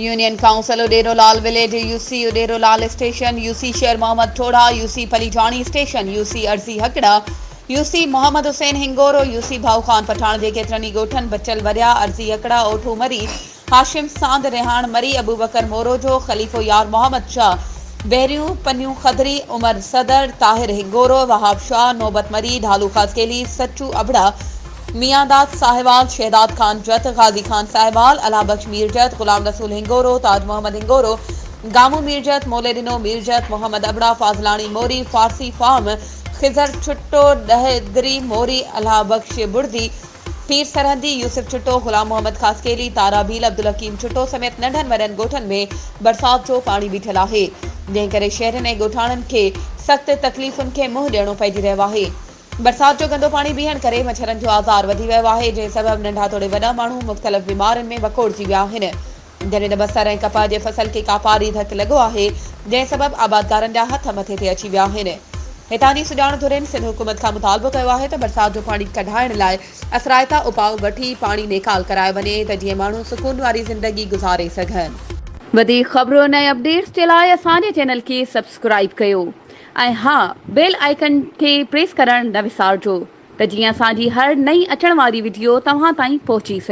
Union council Uderolal village, UC Uderolal station, UC Sher Mohammad Thora, UC Palijani station, UC Arji Hakra, UC Mohammad Hussain Hingoro, UC Bhau Khan Pathan जे केतिरनि ॻोठनि बचल वरिया, अर्जी हकड़ा, ओठू मरी, हाशिम सांद रेहान मरी, अबू बकर मोरोजो, खलीफो यार मोहम्मद शाह, बहरियूं पनियूं खदरी, उमर सदर, ताहिर हिंगोरो, वहाब शाह, नौबत मरी, ढालू खासकेली, सच्चू अबड़ा, मियांदाद साहिवाल, शहदाद खान जत, गाजी खान साहिवाल, अलाबख्श मीरजत, गुलाम रसूल हिंगोरो, ताज मोहम्मद हिंगोरो, गामू मीरजत, मोलेदिनो मीरजत, मोहम्मद अबड़ा, फाजलानी मोरी, फारसी फार्म, खिजर छुट्टो, डहदरी मोरी, अलाबख्श बुर्दी, पीर सरहदी, यूसुफ छुट्टो, गुलाम मोहम्मद खासकेली, तारा भील, अब्दुल हकीम छुट्टो समेत नंढनि वॾनि ॻोठनि में बरसात जो पाणी बीठल आहे, जंहिं करे शहरनि ऐं ॻोठाणनि खे सख़्त तकलीफ़ुनि खे मुंहुं ॾियणो पइजी रहियो आहे। बरसात जो गंदो पाणी बीहण करे मच्छरनि जो आज़ार वधी वियो आहे, जंहिं सबबि नंढा तोड़े वॾा माण्हू मुख़्तलिफ़ बीमारियुनि में वकोड़जी विया आहिनि। जॾहिं त बसर ऐं कपाह जे फसल खे कापारी धक लॻो आहे, जंहिं सबबि आबादकारनि जा हथ मथे ते अची विया आहिनि। हितां जी सुॼाण धुरिन सिंध हुकूमत खां मुतालबो कयो आहे त बरसात जो पाणी कढाइण लाइ असराइता उपाउ वठी पाणी नेकाल करायो वञे त जीअं माण्हू सुकून वारी ज़िंदगी गुज़ारे सघनि। वधीक ख़बरुनि ऐं अपडेट्स जे लाइ असांजे चैनल खे सब्सक्राइब कयो ऐं हा, बेल आइकन खे प्रेस करणु न विसारिजो त जीअं असांजी हर नई अचण वारी वीडियो तव्हां ताईं पहुची सघे।